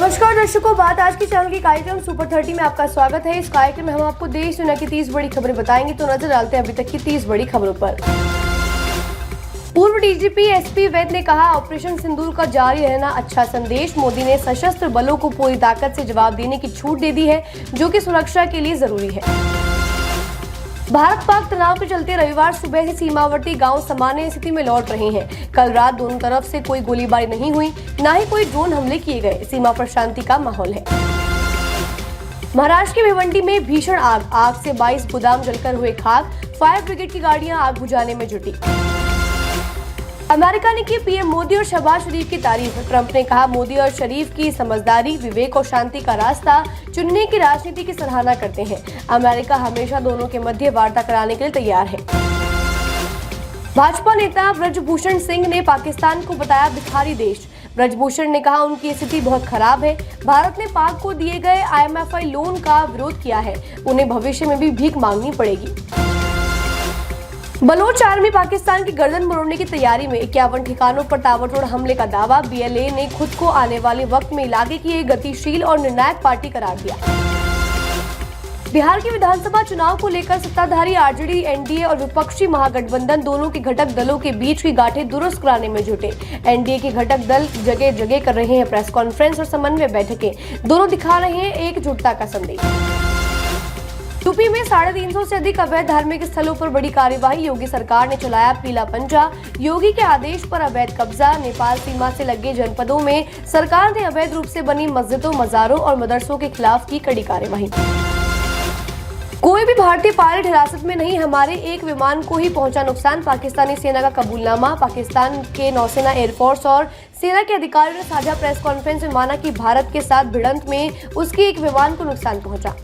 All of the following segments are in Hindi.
नमस्कार दर्शकों, बात आज के चैनल के कार्यक्रम सुपर 30 में आपका स्वागत है। इस कार्यक्रम में हम आपको देश दुनिया की 30 बड़ी खबरें बताएंगे। तो नजर डालते हैं अभी तक की 30 बड़ी खबरों पर। पूर्व डीजीपी एसपी वैद ने कहा, ऑपरेशन सिंदूर का जारी रहना अच्छा संदेश। मोदी ने सशस्त्र बलों को पूरी ताकत से जवाब देने की छूट दे दी है, जो कि सुरक्षा के लिए जरूरी है। भारत पाक तनाव के चलते रविवार सुबह से सीमावर्ती गांव सामान्य स्थिति में लौट रहे हैं। कल रात दोनों तरफ से कोई गोलीबारी नहीं हुई, न ही कोई ड्रोन हमले किए गए। सीमा पर शांति का माहौल है। महाराष्ट्र के भिवंडी में भीषण आग से 22 गोदाम जलकर हुए खाक। फायर ब्रिगेड की गाड़ियां आग बुझाने में जुटी। अमेरिका ने की पीएम मोदी और शहबाज शरीफ की तारीफ। ट्रंप ने कहा, मोदी और शरीफ की समझदारी, विवेक और शांति का रास्ता चुनने की राजनीति की सराहना करते हैं। अमेरिका हमेशा दोनों के मध्य वार्ता कराने के लिए तैयार है। भाजपा नेता ब्रजभूषण सिंह ने पाकिस्तान को बताया भिखारी देश। ब्रजभूषण ने कहा, उनकी स्थिति बहुत खराब है। भारत ने पाक को दिए गए IMFI लोन का विरोध किया है। उन्हें भविष्य में भी भीख मांगनी पड़ेगी। बलोच आर्मी पाकिस्तान की गर्दन मरोड़ने की तैयारी में। 51 ठिकानों पर ताबड़तोड़ हमले का दावा। BLA ने खुद को आने वाले वक्त में इलाके की एक गतिशील और निर्णायक पार्टी करार दिया। बिहार के विधानसभा चुनाव को लेकर सत्ताधारी RJD, NDA और विपक्षी महागठबंधन दोनों के घटक दलों के बीच की गांठें दुरुस्त कराने में जुटे। NDA के घटक दल जगह जगह कर रहे हैं प्रेस कॉन्फ्रेंस और समन्वय बैठकें। दोनों दिखा रहे हैं एकजुटता का संदेश। यूपी में 350 से अधिक अवैध धार्मिक स्थलों पर बड़ी कार्यवाही। योगी सरकार ने चलाया पीला पंजा। योगी के आदेश पर अवैध कब्जा। नेपाल सीमा से लगे जनपदों में सरकार ने अवैध रूप से बनी मस्जिदों, मजारों और मदरसों के खिलाफ की कड़ी कार्यवाही। कोई भी भारतीय पायलट हिरासत में नहीं, हमारे एक विमान को ही पहुंचा नुकसान। पाकिस्तानी सेना का कबूलनामा। पाकिस्तान के नौसेना, एयरफोर्स और सेना के अधिकारियों ने साझा प्रेस कॉन्फ्रेंस में माना कि भारत के साथ भिड़ंत में उसके एक विमान को नुकसान पहुंचा।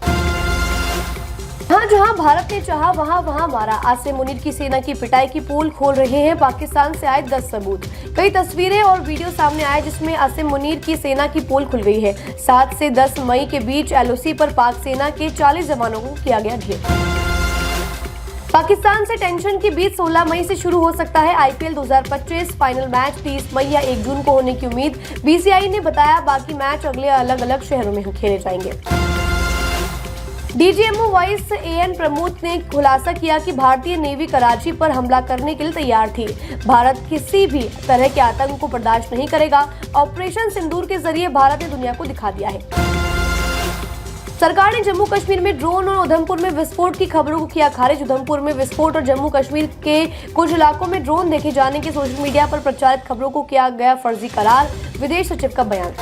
जहां भारत ने चाहा वहां मारा। आसिम मुनीर की सेना की पिटाई की पोल खोल रहे हैं पाकिस्तान से आए 10 सबूत। कई तस्वीरें और वीडियो सामने आए जिसमें आसिम मुनीर की सेना की पोल खुल गई है। 7 से 10 मई के बीच LOC पर पाक सेना के 40 जवानों को किया गया ढेर। पाकिस्तान से टेंशन के बीच 16 मई से शुरू हो सकता है IPL 2025। फाइनल मैच 30 मई या 1 जून को होने की उम्मीद। BCCI ने बताया, बाकी मैच अगले अलग अलग शहरों में खेले जाएंगे। DGMO वाइस AN प्रमोद ने खुलासा किया कि भारतीय नेवी कराची पर हमला करने के लिए तैयार थी। भारत किसी भी तरह के आतंक को बर्दाश्त नहीं करेगा। ऑपरेशन सिंदूर के जरिए भारत ने दुनिया को दिखा दिया है। सरकार ने जम्मू कश्मीर में ड्रोन और उधमपुर में विस्फोट की खबरों को किया खारिज। उधमपुर में विस्फोट और जम्मू कश्मीर के कुछ इलाकों में ड्रोन देखे जाने की सोशल मीडिया पर प्रचारित खबरों को किया गया फर्जी करार। विदेश सचिव का बयान।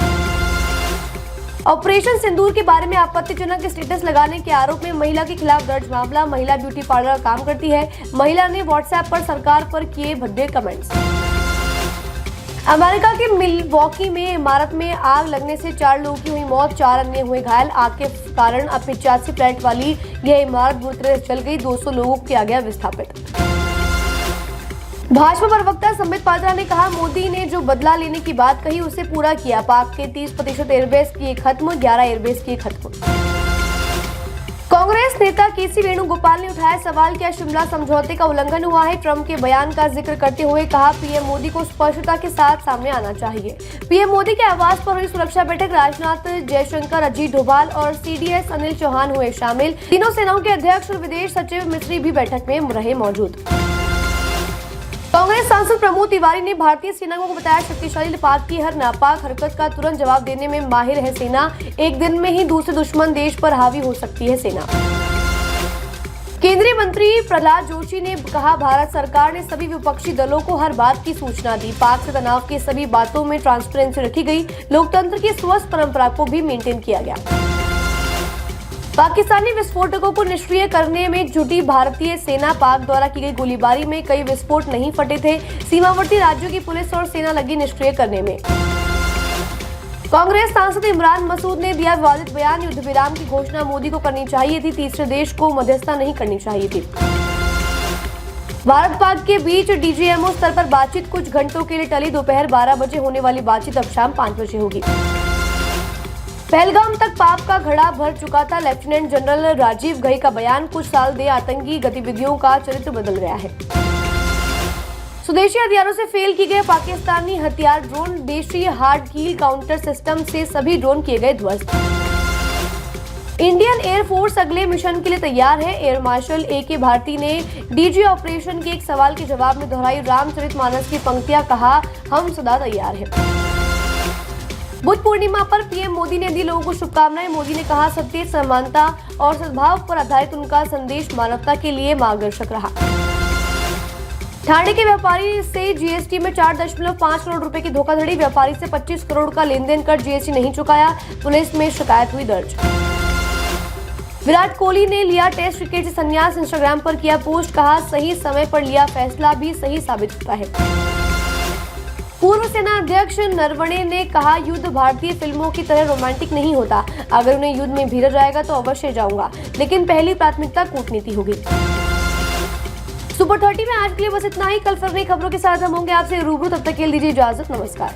ऑपरेशन सिंदूर के बारे में आपत्तिजनक स्टेटस लगाने के आरोप में महिला के खिलाफ दर्ज मामला। महिला ब्यूटी पार्लर का काम करती है। महिला ने WhatsApp पर सरकार पर किए भद्दे कमेंट्स। अमेरिका के मिलवॉकी में इमारत में आग लगने से 4 लोगों की हुई मौत, 4 अन्य हुए घायल। आग के कारण अब 85 फ्लैट वाली यह इमारत बुरी तरह जल गई। 200 लोगों को किया गया विस्थापित। भाजपा प्रवक्ता संबित पात्रा ने कहा, मोदी ने जो बदला लेने की बात कही उसे पूरा किया। पाक के 30% एयरबेस किए खत्म, 11 एयरबेस किए खत्म। कांग्रेस नेता KC वेणुगोपाल ने उठाया सवाल, क्या शिमला समझौते का उल्लंघन हुआ है। ट्रंप के बयान का जिक्र करते हुए कहा, पीएम मोदी को स्पष्टता के साथ सामने आना चाहिए। पीएम मोदी के आवास पर हुई सुरक्षा बैठक। राजनाथ, जयशंकर, अजीत डोभाल और CDS अनिल चौहान हुए शामिल। तीनों सेनाओं के अध्यक्ष और विदेश सचिव मिस्री भी बैठक में रहे मौजूद। कांग्रेस सांसद प्रमोद तिवारी ने भारतीय सेना को बताया शक्तिशाली। पाक की हर नापाक हरकत का तुरंत जवाब देने में माहिर है सेना। एक दिन में ही दूसरे दुश्मन देश पर हावी हो सकती है सेना। केंद्रीय मंत्री प्रहलाद जोशी ने कहा, भारत सरकार ने सभी विपक्षी दलों को हर बात की सूचना दी। पाक से तनाव की सभी बातों में ट्रांसपेरेंसी रखी गई। लोकतंत्र की स्वस्थ परंपरा को भी मेंटेन किया गया। पाकिस्तानी विस्फोटकों को निष्क्रिय करने में जुटी भारतीय सेना। पाक द्वारा की गई गोलीबारी में कई विस्फोट नहीं फटे थे। सीमावर्ती राज्यों की पुलिस और सेना लगी निष्क्रिय करने में। कांग्रेस सांसद इमरान मसूद ने दिया विवादित बयान। युद्ध विराम की घोषणा मोदी को करनी चाहिए थी, तीसरे देश को मध्यस्थता नहीं करनी चाहिए थी। भारत पाक के बीच DGMO स्तर पर बातचीत कुछ घंटों के लिए टली। दोपहर 12 बजे होने वाली बातचीत अब शाम 5 बजे होगी। पहलगाम तक पाप का घड़ा भर चुका था। लेफ्टिनेंट जनरल राजीव घई का बयान, कुछ साल दे आतंकी गतिविधियों का चरित्र बदल गया है। स्वदेशी हथियारों से फेल किए गए पाकिस्तानी हथियार ड्रोन, देशी हार्ड कील काउंटर सिस्टम से सभी ड्रोन किए गए ध्वस्त। इंडियन एयरफोर्स अगले मिशन के लिए तैयार है। Air marshal A.K. भारती ने डीजी ऑपरेशन के एक सवाल के जवाब में दोहराई रामचरितमानस की पंक्तियां, कहा हम सदा तैयार हैं। बुद्ध पूर्णिमा पर पीएम मोदी ने दी लोगों को शुभकामनाएं। मोदी ने कहा सत्य, समानता और सद्भाव पर आधारित उनका संदेश मानवता के लिए मार्गदर्शक रहा। ठाणे के व्यापारी से जीएसटी में 4.5 करोड़ रुपए की धोखाधड़ी, व्यापारी से 25 करोड़ का लेन देन कर जीएसटी नहीं चुकाया, पुलिस में शिकायत हुई दर्ज। विराट कोहली ने लिया टेस्ट क्रिकेट से संन्यास, इंस्टाग्राम पर किया पोस्ट, कहा सही समय पर लिया फैसला भी सही साबित होता है। पूर्व सेना अध्यक्ष नरवणे ने कहा युद्ध भारतीय फिल्मों की तरह रोमांटिक नहीं होता, अगर उन्हें युद्ध में भेजा जाएगा तो अवश्य जाऊंगा, लेकिन पहली प्राथमिकता कूटनीति होगी। सुपर 30 में आज के लिए बस इतना ही। कल फिर नई खबरों के साथ हम होंगे आपसे रूबरू, तब तक के लिए दीजिए इजाजत, नमस्कार।